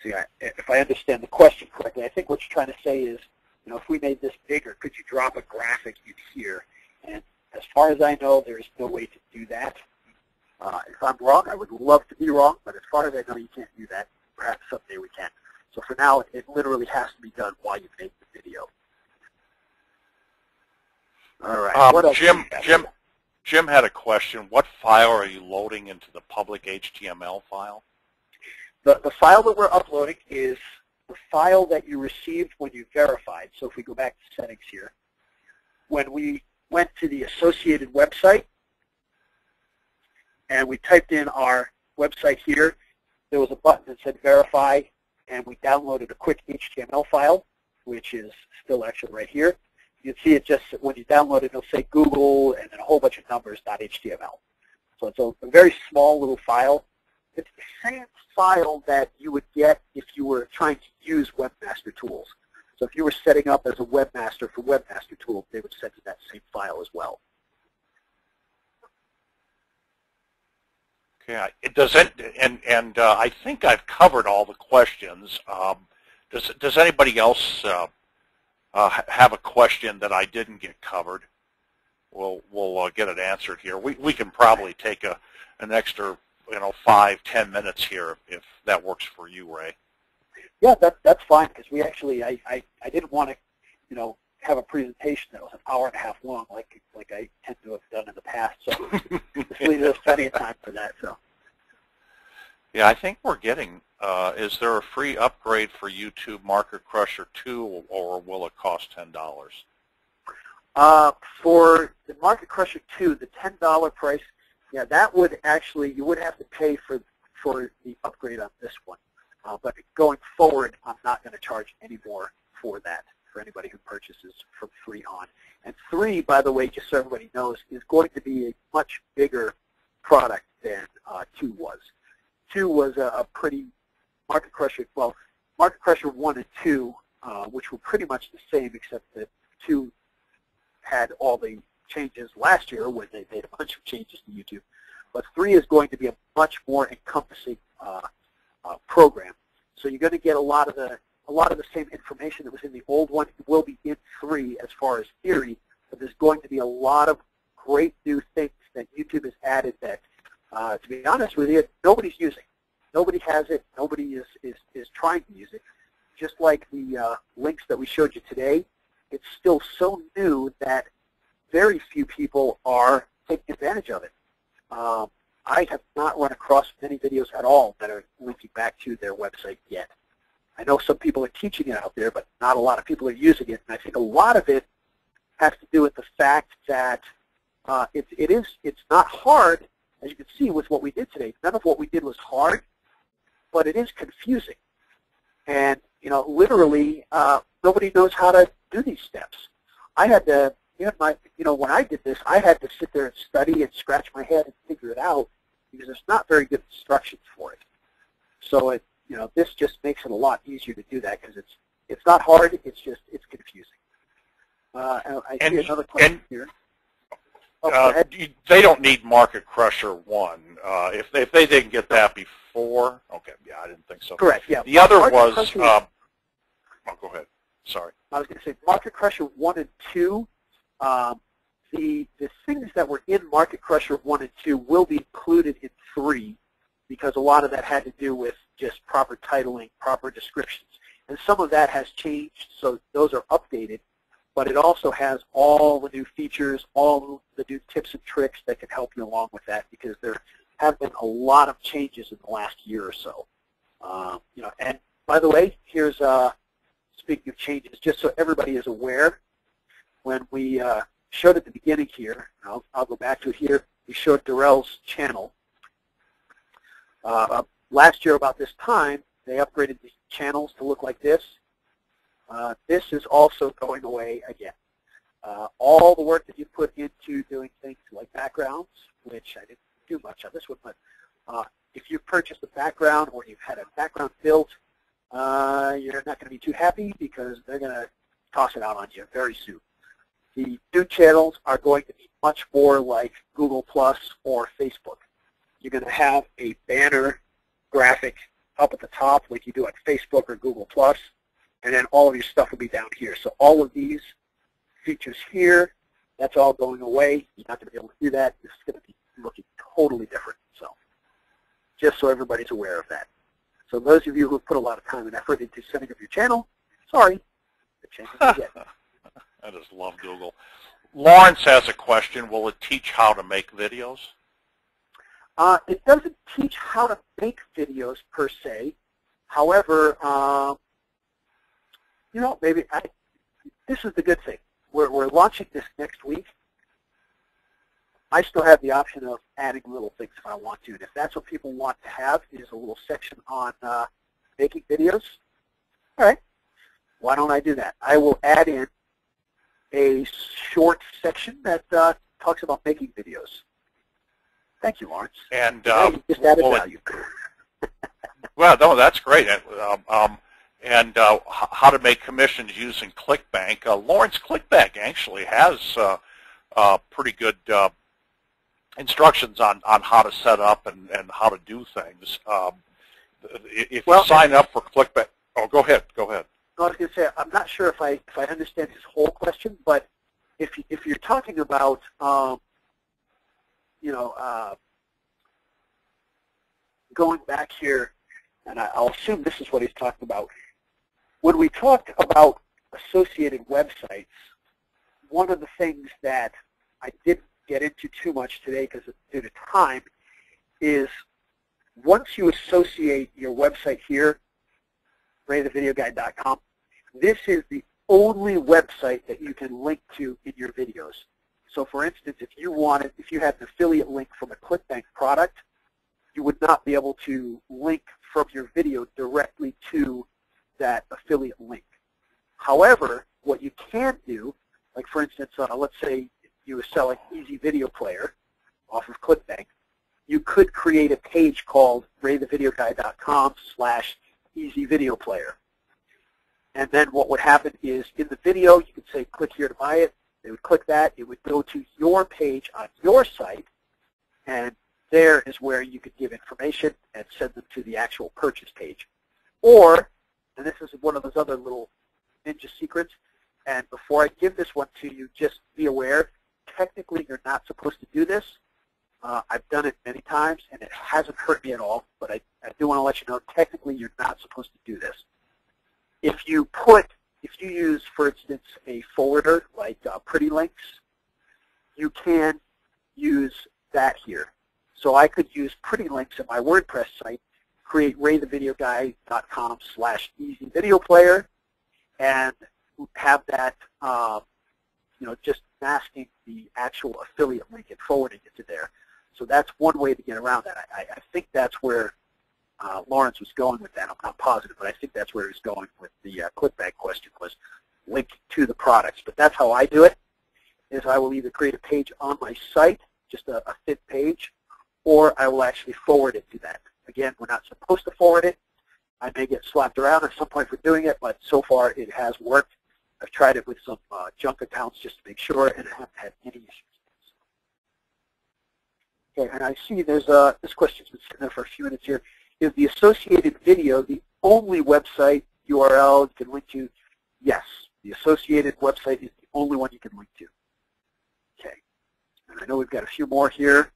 See, if I understand the question correctly, I think what you're trying to say is, if we made this bigger, could you drop a graphic in here? And as far as I know, there is no way to do that. If I'm wrong, I would love to be wrong, but as far as I know, you can't do that. Perhaps someday we can. So for now, it literally has to be done while you make the video. All right. What else Jim had a question. What file are you loading into the public HTML file? The file that we're uploading is the file that you received when you verified. So if we go back to settings here, when we went to the associated website and we typed in our website here, there was a button that said verify, and we downloaded a quick HTML file, which is still actually right here. You can see it just, when you download it, it'll say Google and then a whole bunch of numbers, .html. So it's a very small little file. It's the same file that you would get if you were trying to use Webmaster Tools. So if you were setting up as a webmaster for Webmaster Tools, they would send you that same file as well. Okay, I think I've covered all the questions. Does anybody else have a question that I didn't get covered? We'll get it answered here. We can probably take an extra 5-10 minutes here if that works for you, Ray. Yeah, that's fine, because we actually I didn't want to have a presentation that was an hour and a half long like I tend to have done in the past. So this leaves us plenty of time for that. So. Yeah, I think we're getting. Is there a free upgrade for YouTube Market Crusher 2, or will it cost $10? For the Market Crusher 2, the $10 price, yeah, that would actually, you would have to pay for the upgrade on this one. But going forward, I'm not going to charge any more for that for anybody who purchases from 3 on. And 3, by the way, just so everybody knows, is going to be a much bigger product than 2 was. 2 was a pretty Market Crusher, well, Market Crusher 1 and 2, which were pretty much the same, except that 2 had all the changes last year when they made a bunch of changes to YouTube. But 3 is going to be a much more encompassing program. So you're going to get a lot of the same information that was in the old one. It will be in 3 as far as theory, but there's going to be a lot of great new things that YouTube has added that, to be honest with you, nobody's using. Nobody has it. Nobody is trying to use it. Just like the links that we showed you today, it's still so new that very few people are taking advantage of it. I have not run across many videos at all that are linking back to their website yet. I know some people are teaching it out there, but not a lot of people are using it. And I think a lot of it has to do with the fact that it's not hard, as you can see with what we did today. None of what we did was hard, but it is confusing. And, you know, literally, nobody knows how to do these steps. I had to, when I did this, I had to sit there and study and scratch my head and figure it out because there's not very good instructions for it. So, this just makes it a lot easier to do that because it's not hard, it's confusing. I see another question here. They don't need Market Crusher 1. If they didn't get that before, okay, yeah, I didn't think so. Correct, yeah. The other was, oh, go ahead. Sorry. I was going to say Market Crusher 1 and 2, the things that were in Market Crusher 1 and 2 will be included in 3 because a lot of that had to do with just proper titling, proper descriptions. And some of that has changed, so those are updated. But it also has all the new features, all the new tips and tricks that can help you along with that because there have been a lot of changes in the last year or so. And by the way, here's, speaking of changes, just so everybody is aware, when we showed at the beginning here, I'll go back to it here, we showed Darrell's channel. Last year about this time, they upgraded the channels to look like this. This is also going away again. All the work that you put into doing things like backgrounds, which I didn't do much of this one, but if you purchased a background or you've had a background built, you're not going to be too happy because they're going to toss it out on you very soon. The new channels are going to be much more like Google Plus or Facebook. You're going to have a banner graphic up at the top like you do on Facebook or Google Plus. And then all of your stuff will be down here. So all of these features here, that's all going away. You're not going to be able to do that. It's going to be looking totally different. So just so everybody's aware of that. So those of you who have put a lot of time and effort into setting up your channel, sorry, the changes again. I just love Google. Lawrence has a question. Will it teach how to make videos? It doesn't teach how to make videos per se. However, maybe this is the good thing. We're launching this next week. I still have the option of adding little things if I want to. And if that's what people want to have, is a little section on making videos. All right. Why don't I do that? I will add in a short section that talks about making videos. Thank you, Lawrence. And just added value. Well, no, that's great. And how to make commissions using ClickBank. Lawrence, ClickBank actually has pretty good instructions on how to set up and how to do things. If you sign up for ClickBank, go ahead. I was going to say, I'm not sure if I understand his whole question, but if you're talking about going back here, and I'll assume this is what he's talking about. When we talked about associated websites, one of the things that I didn't get into too much today because due to time is once you associate your website here, raythevideoguide.com, this is the only website that you can link to in your videos. So for instance, if you had an affiliate link from a ClickBank product, you would not be able to link from your video directly to that affiliate link. However, what you can do, like for instance, let's say you were selling Easy Video Player off of ClickBank, you could create a page called raythevideoguide.com/easyvideoplayer. And then what would happen is in the video, you could say, click here to buy it. They would click that. It would go to your page on your site, and there is where you could give information and send them to the actual purchase page. Or, and this is one of those other little ninja secrets, and before I give this one to you, just be aware, technically you're not supposed to do this. I've done it many times, and it hasn't hurt me at all, but I do want to let you know, technically you're not supposed to do this. If you use, for instance, a forwarder like Pretty Links, you can use that here. So I could use Pretty Links at my WordPress site, create raythevideoguy.com/easyvideoplayer, and have that, just masking the actual affiliate link and forwarding it to there. So that's one way to get around that. I think that's where Lawrence was going with that. I'm not positive, but I think that's where he was going with the clickbait question, was linking to the products. But that's how I do it, is I will either create a page on my site, just a thin page, or I will actually forward it to that. Again, we're not supposed to forward it. I may get slapped around at some point for doing it, but so far it has worked. I've tried it with some junk accounts just to make sure, and I haven't had any issues. Okay, and I see there's this question's been sitting there for a few minutes here. Is the associated video the only website URL you can link to? Yes, the associated website is the only one you can link to. Okay, and I know we've got a few more here.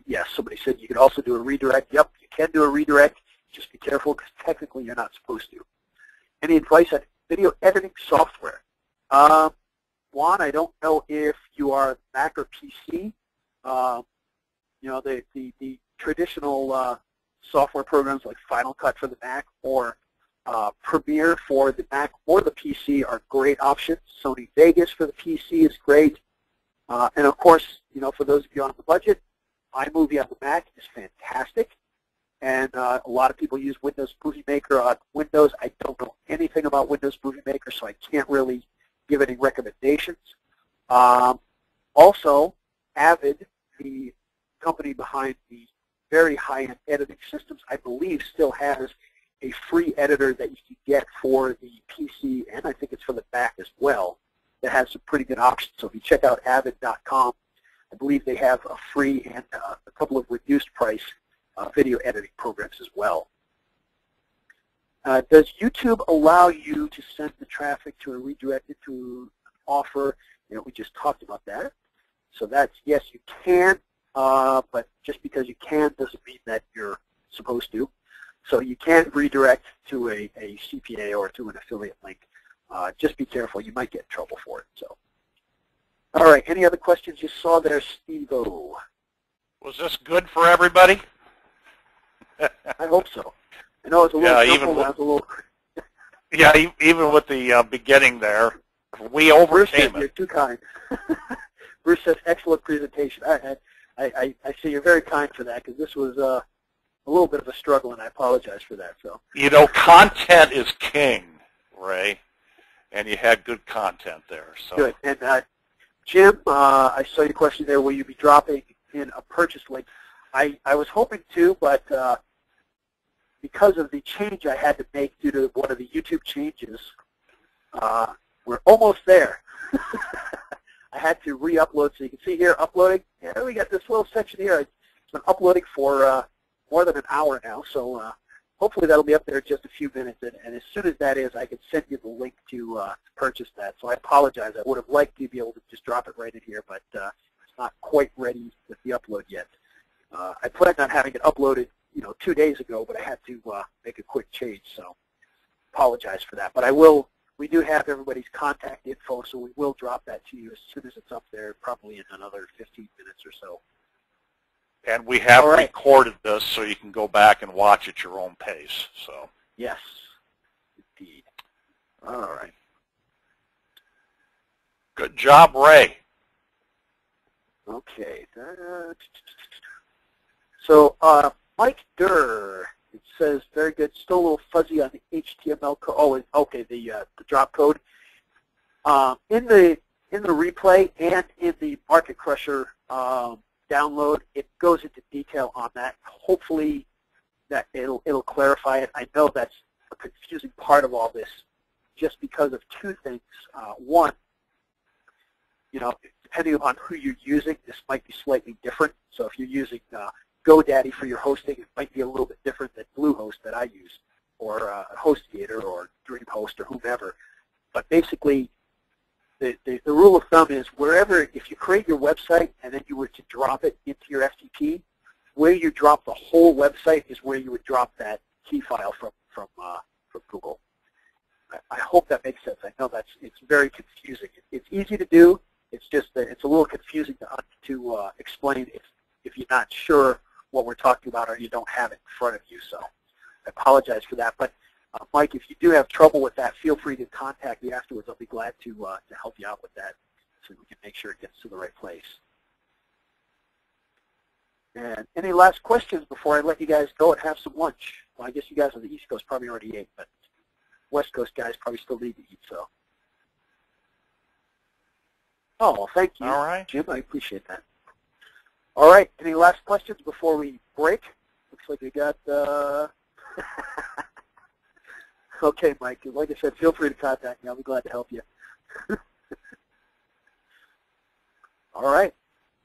Yes, somebody said you could also do a redirect. Yep, you can do a redirect. Just be careful, because technically you're not supposed to. Any advice on video editing software? Juan, I don't know if you are Mac or PC. The traditional software programs like Final Cut for the Mac or Premiere for the Mac or the PC are great options. Sony Vegas for the PC is great. And of course, for those of you on the budget, iMovie on the Mac is fantastic. And a lot of people use Windows Movie Maker on Windows. I don't know anything about Windows Movie Maker, so I can't really give any recommendations. Also, Avid, the company behind the very high-end editing systems, I believe still has a free editor that you can get for the PC, and I think it's for the Mac as well, that has some pretty good options. So if you check out avid.com, I believe they have a free and a couple of reduced price video editing programs as well. Does YouTube allow you to send the traffic to a redirected to an offer? We just talked about that. So that's, yes, you can, but just because you can doesn't mean that you're supposed to. So you can redirect to a CPA or to an affiliate link. Just be careful. You might get in trouble for it. So, all right. Any other questions you saw there, Steve-O? Was this good for everybody? I hope so. I know it's a little yeah, even with the beginning there, we overcame it. You're too kind. Bruce says, excellent presentation. I see you're very kind for that, because this was a little bit of a struggle, and I apologize for that. So, content is king, Ray, and you had good content there. So good. And Jim, I saw your question there. Will you be dropping in a purchase link? I was hoping to, but because of the change I had to make due to one of the YouTube changes, we're almost there. I had to re-upload, so you can see here, uploading. Yeah, we got this little section here. It's been uploading for more than an hour now, so hopefully that'll be up there in just a few minutes. And as soon as that is, I can send you the link to purchase that. So I apologize. I would have liked to be able to just drop it right in here, but it's not quite ready with the upload yet. I planned on having it uploaded, 2 days ago, but I had to make a quick change, so apologize for that. But I will. We do have everybody's contact info, so we will drop that to you as soon as it's up there, probably in another 15 minutes or so. And we have recorded this, so you can go back and watch at your own pace. So yes, indeed. All right. Good job, Ray. Okay. So Mike Durr, it says, very good. Still a little fuzzy on the HTML code. Oh, okay, the drop code. In the replay and in the Market Crusher download, it goes into detail on that. Hopefully, that it'll clarify it. I know that's a confusing part of all this, just because of two things. One, depending on who you're using, this might be slightly different. So if you're using GoDaddy for your hosting, it might be a little bit different than Bluehost that I use, or HostGator or DreamHost or whomever. But basically, the rule of thumb is wherever, if you create your website and then you were to drop it into your FTP, where you drop the whole website is where you would drop that key file from Google. I hope that makes sense. I know it's very confusing. It's easy to do. It's just that it's a little confusing to explain if you're not sure what we're talking about or you don't have it in front of you. So I apologize for that. But Mike, if you do have trouble with that, feel free to contact me afterwards. I'll be glad to help you out with that so we can make sure it gets to the right place. And any last questions before I let you guys go and have some lunch? Well, I guess you guys on the East Coast probably already ate, but West Coast guys probably still need to eat. So, oh, well, thank you, All right. Jim. I appreciate that. All right. Any last questions before we break? Looks like we got. Okay, Mike. Like I said, feel free to contact me. I'll be glad to help you. All right.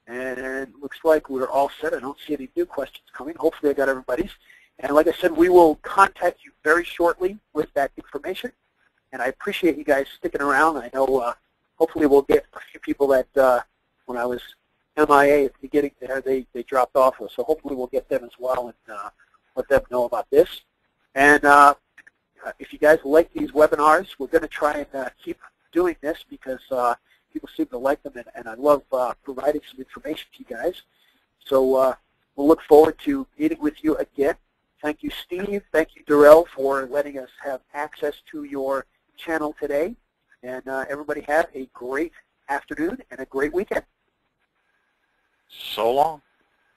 And it looks like we're all set. I don't see any new questions coming. Hopefully I got everybody's. And like I said, we will contact you very shortly with that information. And I appreciate you guys sticking around. I know hopefully we'll get a few people that when I was MIA at the beginning there, they dropped off. So hopefully we'll get them as well and let them know about this. And if you guys like these webinars, we're going to try and keep doing this because people seem to like them, and I love providing some information to you guys. So we'll look forward to meeting with you again. Thank you, Steve. Thank you, Darrell, for letting us have access to your channel today. And everybody have a great afternoon and a great weekend. So long.